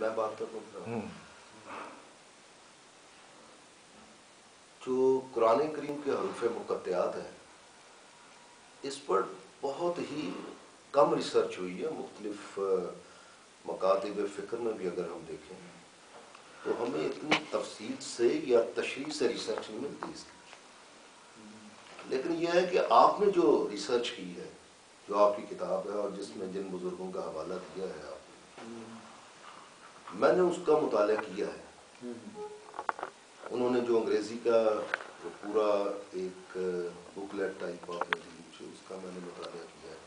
میں بات کر رہا ہوں جو قرآن کریم کے حروف مقطعات ہیں اس پر بہت ہی کم ریسرچ ہوئی ہے. مختلف مکاتب فکر میں بھی اگر ہم دیکھیں تو ہمیں اتنی تفصیل سے یا تشریح سے ریسرچ نہیں ملتی اس کی. لیکن یہ ہے کہ آپ نے جو ریسرچ کی ہے، جو آپ کی کتاب ہے اور جس میں جن بزرگوں کا حوالہ دیا ہے آپ نے، میں نے اس کا مطالعہ کیا ہے. انہوں نے جو انگریزی کا جو پورا ایک بکلیٹ ٹائپ آپ نے دی مجھے، اس کا میں نے مطالعہ کیا ہے.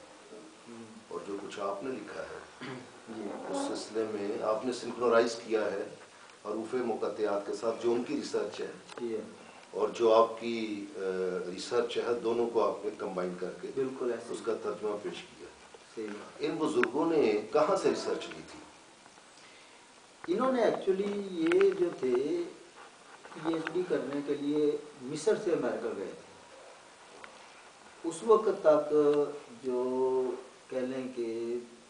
اور جو کچھ آپ نے لکھا ہے اس سلسلے میں آپ نے سنکرونائز کیا ہے حروف مقطعات کے ساتھ جو ان کی ریسرچ ہے اور جو آپ کی ریسرچ ہے، دونوں کو آپ نے کمبائن کر کے بالکل اس کا ترجمہ پیش کیا. ان بالکل بزرگوں نے کہاں سے ریسرچ کی تھی؟ انہوں نے ایکچولی یہ جو تھے پی ایچ ڈی کرنے کے لیے مصر سے امریکہ گئے تھے. اس وقت تک جو کہہ لیں کہ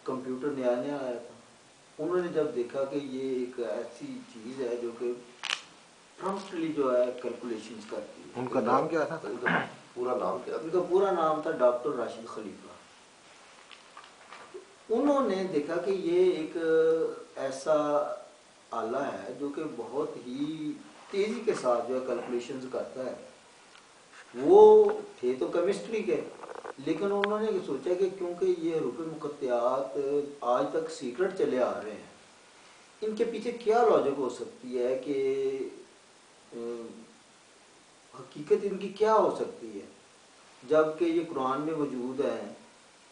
کمپیوٹر نیا نیا آیا تھا. انہوں نے جب دیکھا کہ یہ ایک ایسی چیز ہے جو کہ پرمپٹلی جو ہے کیلکولیشنز کرتی ہے. ان کا نام کیا تھا؟ ان کا پورا نام کیا ان تھا؟ کا پورا نام تھا ڈاکٹر راشد خلیفہ. انہوں نے دیکھا کہ یہ ایک ایسا آلہ ہے جو کہ بہت ہی تیزی کے ساتھ جو ہے کیلکولیشنز کرتا ہے. وہ تھے تو کیمسٹری کے، لیکن انہوں نے یہ سوچا کہ کیونکہ یہ حروف مقطعات آج تک سیکرٹ چلے آ رہے ہیں، ان کے پیچھے کیا لاجک ہو سکتی ہے کہ حقیقت ان کی کیا ہو سکتی ہے، جب کہ یہ قرآن میں موجود ہے.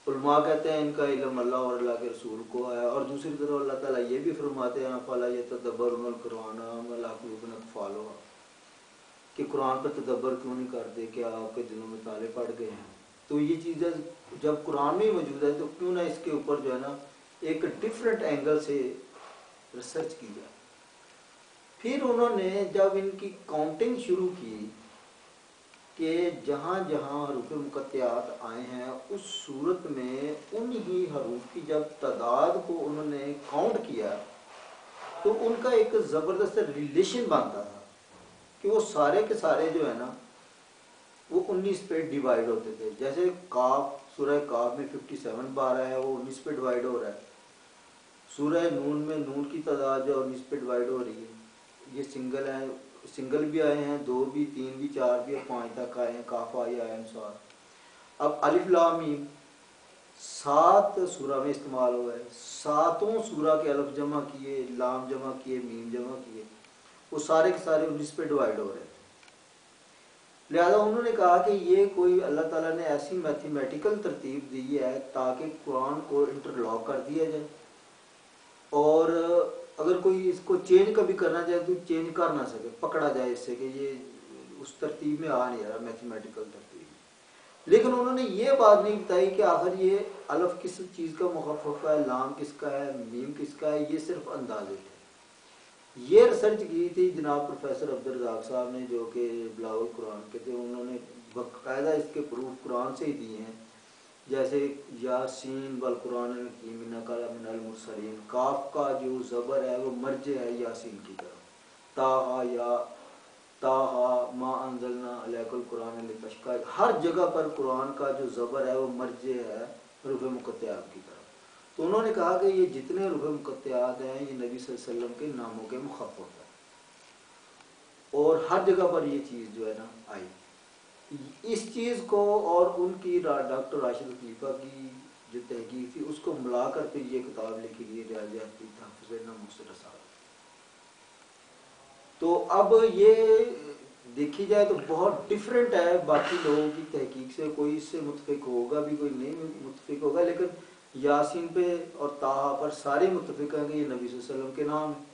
علماء کہتے ہیں ان کا علم اللہ اور اللہ کے رسول کو ہے، اور دوسری طرف اللہ تعالیٰ یہ بھی فرماتے ہیں فَلَا يَتَدَبَّرُونَ الْقُرْآنَ أَمْ عَلَىٰ قُلُوبٍ أَقْفَالُهَا، کہ قرآن پر تدبر کیوں نہیں کرتے، کہ آپ کے دلوں میں تالے پڑ گئے ہیں. تو یہ چیزیں جب قرآن میں موجود ہے تو کیوں نہ اس کے اوپر جو ہے نا ایک ڈفرینٹ اینگل سے ریسرچ کی جائے. پھر انہوں نے جب ان کی کاؤنٹنگ شروع کی کہ جہاں جہاں حروف مقطعات آئے ہیں اس صورت میں انہی حروف کی جب تعداد کو انہوں نے کاؤنٹ کیا تو ان کا ایک زبردست ریلیشن بنتا تھا کہ وہ سارے کے سارے جو ہے نا وہ 19 پہ ڈیوائیڈ ہوتے تھے. جیسے کاف، سورہ کاف میں 57 بار ہے، وہ 19 پہ ڈیوائیڈ ہو رہا ہے. سورہ نون میں نون کی تعداد جو 19 پہ ڈیوائیڈ ہو رہی ہے. یہ سنگل ہیں، سنگل بھی آئے ہیں، 2 بھی، 3 بھی، 4 بھی، 5 تک آئے ہیں. کاف آئی آئے صاد. اب الف لام میم 7 سورہ میں استعمال ہوا ہے. 7 سورہ کے الف جمع کیے، لام جمع کیے، میم جمع کیے، وہ سارے کے سارے 19 پہ ڈیوائیڈ ہو رہے تھے. لہذا انہوں نے کہا کہ یہ کوئی اللہ تعالیٰ نے ایسی میتھمیٹیکل ترتیب دی ہے تاکہ قرآن کو انٹرلاک کر دیا جائے، اور اگر کوئی اس کو چینج کبھی کرنا چاہے تو چینج کر نہ سکے، پکڑا جائے اس سے کہ یہ اس ترتیب میں آ نہیں رہا میتھمیٹیکل ترتیب. لیکن انہوں نے یہ بات نہیں بتائی کہ آخر یہ الف کس چیز کا مخفف ہے، لام کس کا ہے، میم کس کا ہے. یہ صرف اندازے تھے. یہ ریسرچ کی تھی جناب پروفیسر عبدالرزاق صاحب نے، جو کہ بلاغ القرآن کے تھے. انہوں نے باقاعدہ اس کے پروف قرآن سے ہی دیے ہیں. جیسے یاسین والقرآن الحکیم انک لمن المرسلین، کاف کا جو زبر ہے وہ مرجع ہے یاسین کی طرف. تاہا یا تاہا ما انزلنا علیک القرآن لتشقی، ہر جگہ پر قرآن کا جو زبر ہے وہ مرجع ہے حروف مقطعات کی طرف. تو انہوں نے کہا کہ یہ جتنے حروف مقطعات ہیں یہ نبی صلی اللہ علیہ وسلم کے ناموں کے مخفف ہے، اور ہر جگہ پر یہ چیز جو ہے نا آئی. اس چیز کو اور ان کی ڈاکٹر راشد خلیفہ کی جو تحقیق تھی اس کو ملا کر پھر یہ کتاب لکھی گئی ریاضیات کی تحفظ ناموس رسالہ. تو اب یہ دیکھی جائے تو بہت ڈفرینٹ ہے باقی لوگوں کی تحقیق سے. کوئی اس سے متفق ہوگا بھی، کوئی نہیں متفق ہوگا، لیکن یاسین پہ اور طٰہٰ پر سارے متفق ہیں کہ یہ نبی صلی اللہ علیہ وسلم کے نام ہیں،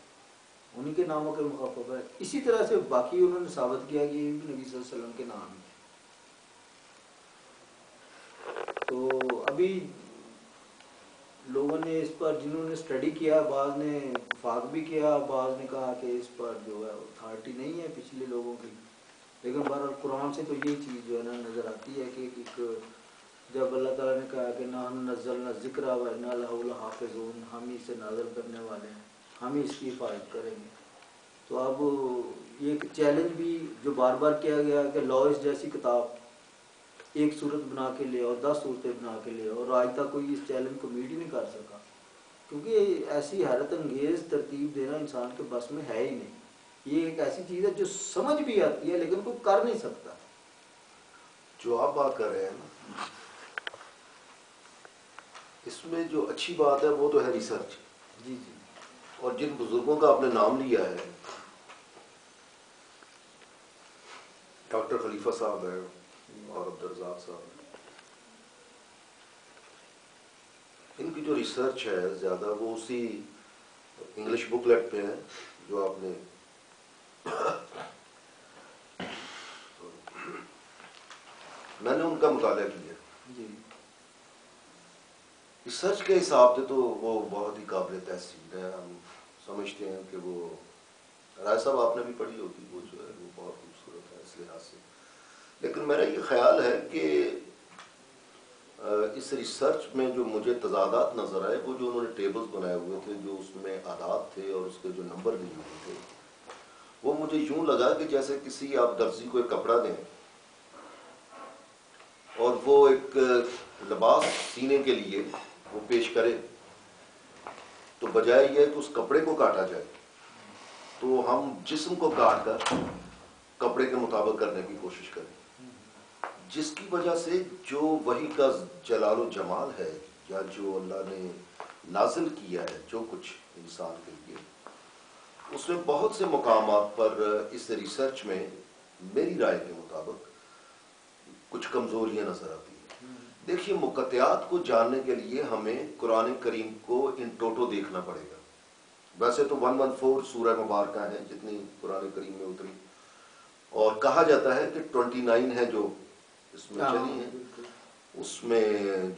انہی کے ناموں کے مخفف ہے. اسی طرح سے باقی انہوں نے ثابت کیا کہ یہ بھی نبی صلی اللہ علیہ وسلم کے نام ہیں. تو ابھی لوگوں نے اس پر جنہوں نے اسٹڈی کیا، بعض نے اتفاق بھی کیا، بعض نے کہا کہ اس پر جو ہے اتھارٹی نہیں ہے پچھلے لوگوں کی. لیکن بہرحال قرآن سے تو یہی چیز جو ہے نا نظر آتی ہے کہ ایک جب اللہ تعالیٰ نے کہا کہ نحن نزلنا الذکر وإنا لہ لحافظون، ہم ہی سے نازل کرنے والے ہیں، ہم ہی اس کی حفاظت کریں گے. تو اب یہ ایک چیلنج بھی جو بار بار کیا گیا کہ لاءز جیسی کتاب ایک صورت بنا کے لے اور 10 صورتیں بنا کے لے، اور آج تک کوئی اس چیلنج کو میٹ ہی نہیں کر سکا، کیونکہ ایسی حیرت انگیز ترتیب دینا انسان کے بس میں ہے ہی نہیں. یہ ایک ایسی چیز ہے جو سمجھ بھی آتی ہے لیکن کوئی کر نہیں سکتا. جو آپ بات کر رہے ہیں نا، اس میں جو اچھی بات ہے وہ تو ہے ریسرچ. جی جی. اور جن بزرگوں کا آپ نے نام لیا ہے، ڈاکٹر خلیفہ صاحب ہے اور عبدالرزاق صاحب، ان کی جو ریسرچ ہے زیادہ وہ اسی انگلش بک لیٹ پہ ہے جو آپ نے میں نے ان کا مطالعہ کیا. جی. ریسرچ کے حساب سے تو وہ بہت ہی قابل تحسین ہے. ہم سمجھتے ہیں کہ وہ رائے صاحب آپ نے بھی پڑھی ہوگی، وہ جو ہے وہ بہت خوبصورت ہے اس لحاظ سے. لیکن میرا یہ خیال ہے کہ اس ریسرچ میں جو مجھے تضادات نظر آئے وہ جو انہوں نے ٹیبلز بنائے ہوئے تھے، جو اس میں اعداد تھے اور اس کے جو نمبر دیے ہوئے تھے، وہ مجھے یوں لگا کہ جیسے کسی آپ درزی کو ایک کپڑا دیں اور وہ ایک لباس سینے کے لیے وہ پیش کرے، تو بجائے یہ کہ اس کپڑے کو کاٹا جائے تو ہم جسم کو کاٹ کر کپڑے کے مطابق کرنے کی کوشش کریں، جس کی وجہ سے جو وحی کا جلال و جمال ہے یا جو اللہ نے نازل کیا ہے جو کچھ انسان کے لیے، اس میں بہت سے مقامات پر اس ریسرچ میں میری رائے کے مطابق کچھ کمزوریاں نظر آتی ہیں. دیکھیے، مقطعات کو جاننے کے لیے ہمیں قرآن کریم کو ان ٹوٹو دیکھنا پڑے گا. ویسے تو 114 سورہ مبارکہ ہیں جتنی قرآن کریم میں اتری، اور کہا جاتا ہے کہ 29 ہے جو اس میں چلی ہیں. اس میں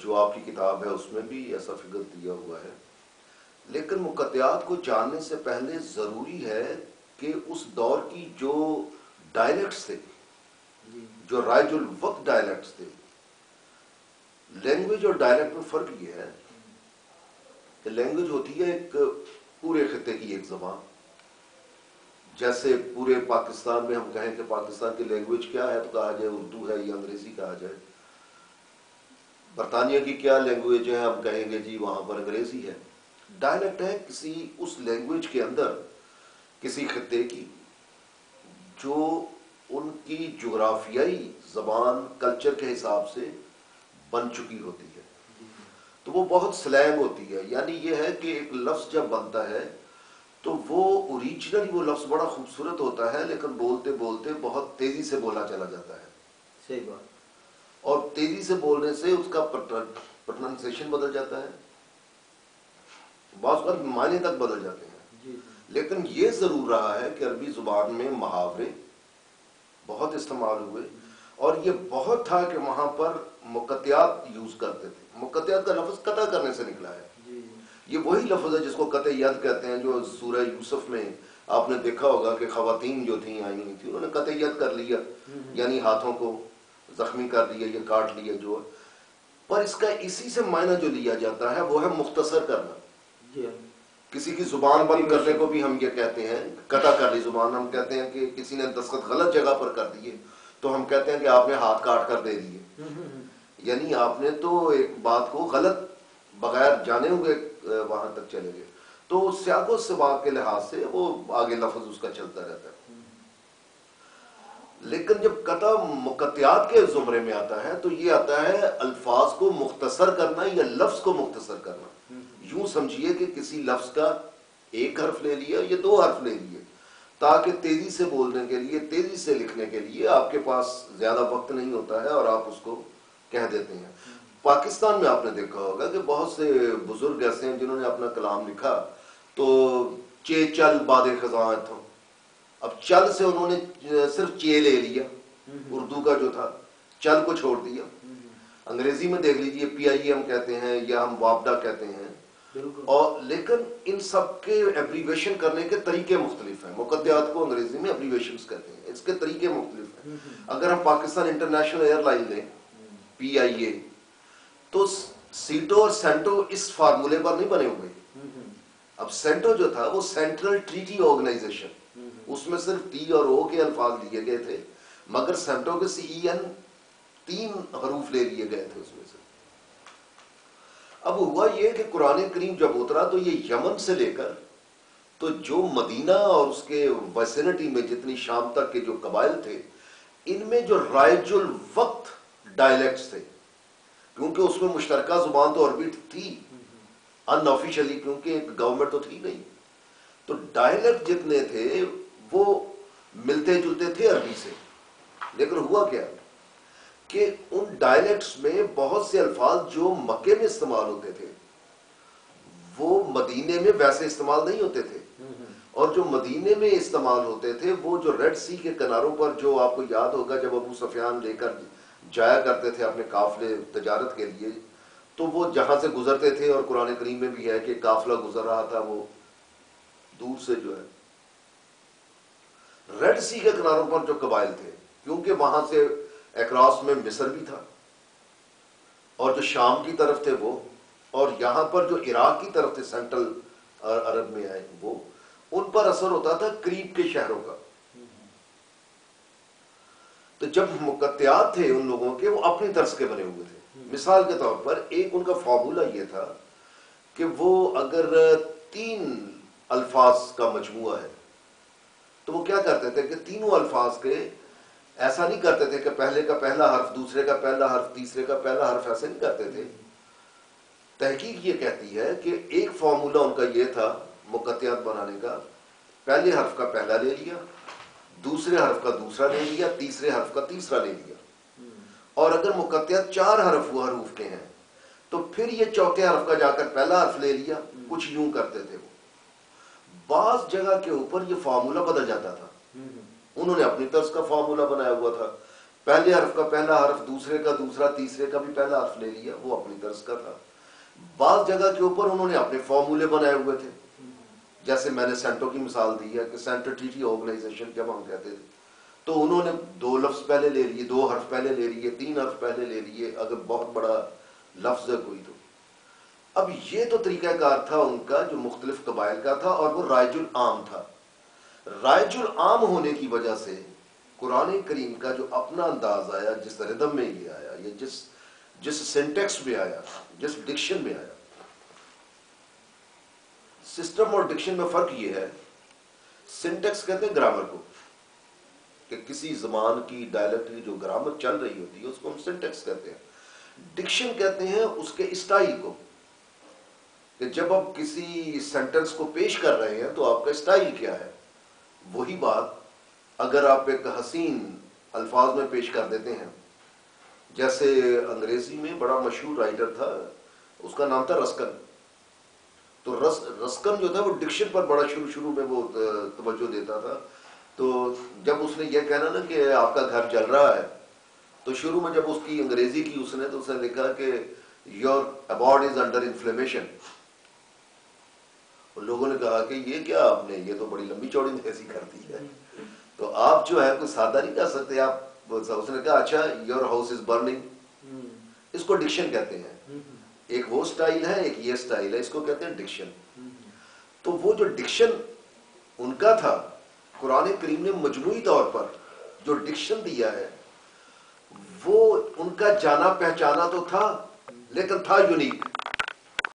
جو آپ کی کتاب ہے اس میں بھی ایسا فگر دیا ہوا ہے. لیکن مقطعات کو جاننے سے پہلے ضروری ہے کہ اس دور کی جو ڈائلیکٹس تھے، جو رائج الوقت ڈائلیکٹس تھے، لینگویج اور ڈائلیکٹ میں فرق یہ ہے کہ لینگویج ہوتی ہے ایک پورے خطے کی ایک زبان. جیسے پورے پاکستان میں ہم کہیں کہ پاکستان کی لینگویج کیا ہے تو کہا جائے اردو ہے یا انگریزی کہا جائے. برطانیہ کی کیا لینگویج ہے، ہم کہیں گے جی وہاں پر انگریزی ہے. ڈائلیکٹ ہے کسی اس لینگویج کے اندر کسی خطے کی جو ان کی جغرافیائی زبان کلچر کے حساب سے بن چکی ہوتی ہے. تو وہ بہت سلینگ ہوتی ہے. یعنی یہ ہے کہ ایک لفظ جب بنتا ہے تو وہ اوریجنلی وہ لفظ بڑا خوبصورت ہوتا ہے، لیکن بولتے بولتے بہت تیزی سے بولا چلا جاتا ہے. صحیح بات. اور تیزی سے بولنے سے اس کا پروننسیشن بدل جاتا ہے، بعض وقت معنی تک بدل جاتے ہیں. لیکن یہ ضرور رہا ہے کہ عربی زبان میں محاورے بہت استعمال ہوئے، اور یہ بہت تھا کہ وہاں پر مقطعات یوز کرتے تھے. مقطعات کا لفظ قطع کرنے سے نکلا ہے. یہ وہی لفظ ہے جس کو قطع ید کہتے ہیں، جو سورہ یوسف میں آپ نے دیکھا ہوگا کہ خواتین جو تھیں آئی ہوئی تھیں انہوں نے قطع ید کر لیا، یعنی ہاتھوں کو زخمی کر لیا یا کاٹ لیا جو. پر اس کا اسی سے معنی جو لیا جاتا ہے وہ ہے مختصر کرنا. کسی کی زبان بند کرنے کو بھی ہم یہ کہتے ہیں قطع کر لی زبان. ہم کہتے ہیں کہ کسی نے دستخط غلط جگہ پر کر دیے تو ہم کہتے ہیں کہ آپ نے ہاتھ کاٹ کر دے دیے، یعنی آپ نے تو ایک بات کو غلط بغیر جانے ہوئے وہاں تک چلے گئے. تو سیاق و سباق کے لحاظ سے وہ آگے لفظ اس کا چلتا رہتا ہے. لیکن جب قطع مقطعات کے زمرے میں آتا ہے تو یہ آتا ہے الفاظ کو مختصر کرنا یا لفظ کو مختصر کرنا. یوں سمجھیے کہ کسی لفظ کا ایک حرف لے لیا یا 2 حرف لے لیے تاکہ تیزی سے بولنے کے لیے، تیزی سے لکھنے کے لیے آپ کے پاس زیادہ وقت نہیں ہوتا ہے اور آپ اس کو کہہ دیتے ہیں. پاکستان میں آپ نے دیکھا ہوگا کہ بہت سے بزرگ ایسے ہیں جنہوں نے اپنا کلام لکھا تو چے چل باد خزاں تھا. اب چل سے انہوں نے صرف چے لے لیا، اردو کا جو تھا چل کو چھوڑ دیا. انگریزی میں دیکھ لیجئے PIM کہتے ہیں یا ہم وابڈا کہتے ہیں. اور لیکن ان سب کے ایبریویشن کرنے کے طریقے مختلف ہیں. مقطعات کو انگریزی میں ایبریویشنز کہتے ہیں، اس کے طریقے مختلف ہیں. اگر ہم پاکستان انٹرنیشنل ایئر لائن لیں PIA تو سیٹو اور سینٹو اس فارمولے پر نہیں بنے ہوئے. اب سینٹو جو تھا وہ سینٹرل ٹریٹی آرگنائزیشن، اس میں صرف ٹی اور او کے الفاظ لیے گئے تھے، مگر سینٹو کے CEN 3 حروف لے لیے گئے تھے اس میں سے۔ اب ہوا یہ کہ قرآن کریم جب اترا تو یہ یمن سے لے کر تو جو مدینہ اور اس کے ویسینٹی میں جتنی شام تک کے جو قبائل تھے، ان میں جو رائج الوقت ڈائلیکٹس تھے، کیونکہ اس میں مشترکہ زبان تو عربی تھی ان آفیشلی، کیونکہ ایک گورنمنٹ تو تھی نہیں، تو ڈائلیکٹ جتنے تھے وہ ملتے جلتے تھے عربی سے، لیکن ہوا کیا کہ ان ڈائلیکٹس میں بہت سے الفاظ جو مکے میں استعمال ہوتے تھے وہ مدینے میں ویسے استعمال نہیں ہوتے تھے، اور جو مدینے میں استعمال ہوتے تھے وہ جو ریڈ سی کے کناروں پر، جو آپ کو یاد ہوگا جب ابو سفیان لے کر جایا کرتے تھے اپنے قافلے تجارت کے لیے، تو وہ جہاں سے گزرتے تھے، اور قرآن کریم میں بھی ہے کہ قافلہ گزر رہا تھا وہ دور سے جو ہے ریڈ سی کے کناروں پر جو قبائل تھے، کیونکہ وہاں سے اکراس میں مصر بھی تھا اور جو شام کی طرف تھے وہ، اور یہاں پر جو عراق کی طرف تھے سینٹرل عرب میں آئے وہ، ان پر اثر ہوتا تھا قریب کے شہروں کا۔ تو جب مقطعات تھے ان لوگوں کے، وہ اپنی طرز کے بنے ہوئے تھے۔ مثال کے طور پر ایک ان کا فارمولا یہ تھا کہ وہ اگر 3 الفاظ کا مجموعہ ہے تو وہ کیا کرتے تھے کہ تینوں الفاظ کے ایسا نہیں کرتے تھے کہ پہلے کا پہلا حرف، دوسرے کا پہلا حرف، تیسرے کا پہلا حرف، ایسے نہیں کرتے تھے۔ تحقیق یہ کہتی ہے کہ ایک فارمولا ان کا یہ تھا مقطعات بنانے کا، پہلے حرف کا پہلا لے لیا، دوسرے حرف کا دوسرا لے لیا، تیسرے حرف کا تیسرا لے لیا، اور اگر مقطعات 4 حروف کے ہیں تو پھر یہ چوتھے حرف کا جا کر پہلا حرف لے لیا، کچھ یوں کرتے تھے وہ۔ بعض جگہ کے اوپر یہ فارمولا بدل جاتا تھا، انہوں نے اپنی طرز کا فارمولا بنایا ہوا تھا، پہلے حرف کا پہلا حرف، دوسرے کا دوسرا، تیسرے کا بھی پہلا حرف لے لیا، وہ اپنی طرز کا تھا۔ بعض جگہ کے اوپر انہوں نے اپنے فارمولے بنائے ہوئے تھے، جیسے میں نے سینٹو کی مثال دی ہے کہ سینٹر ٹریٹی آرگنائزیشن جب ہم کہتے تھے تو انہوں نے 2 لفظ پہلے لے لیے، 2 حرف پہلے لے لیے، 3 حرف پہلے لے لیے، اگر بہت بڑا لفظ ہے کوئی تو۔ اب یہ تو طریقہ کار تھا ان کا جو مختلف قبائل کا تھا، اور وہ رائج العام تھا۔ رائج العام ہونے کی وجہ سے قرآن کریم کا جو اپنا انداز آیا، جس ردم میں یہ آیا، یا جس سینٹیکس میں آیا، جس ڈکشن میں آیا۔ سسٹم اور ڈکشن میں فرق یہ ہے، سینٹیکس کہتے ہیں گرامر کو، کہ کسی زبان کی ڈائلیکٹ کی جو گرامر چل رہی ہوتی ہے اس کو ہم سینٹیکس کہتے ہیں۔ ڈکشن کہتے ہیں اس کے اسٹائل کو، کہ جب آپ کسی سینٹنس کو پیش کر رہے ہیں تو آپ کا اسٹائل کیا ہے۔ وہی بات اگر آپ ایک حسین الفاظ میں پیش کر دیتے ہیں، جیسے انگریزی میں بڑا مشہور رائٹر تھا، اس کا نام تھا رسکن، تو رسکن جو تھا وہ ڈکشن پر بڑا شروع میں وہ توجہ دیتا تھا۔ تو جب اس نے یہ کہنا نا کہ آپ کا گھر جل رہا ہے، تو شروع میں جب اس کی انگریزی کی اس نے لکھا کہ your abode is under inflammation. لوگوں نے کہا کہ یہ کیا آپ نے، یہ تو بڑی لمبی چوڑی ایسی کر دی ہے، تو آپ جو ہے کوئی سادہ نہیں کر سکتے آپ۔ اس نے کہا اچھا یور ہاؤس از برننگ، اس کو ڈکشن کہتے ہیں۔ ایک وہ سٹائل ہے، ایک یہ سٹائل ہے، اس کو کہتے ہیں ڈکشن۔ تو وہ جو ڈکشن ان کا تھا، قرآن کریم نے مجموعی طور پر جو ڈکشن دیا ہے وہ ان کا جانا پہچانا تو تھا، لیکن تھا یونیک۔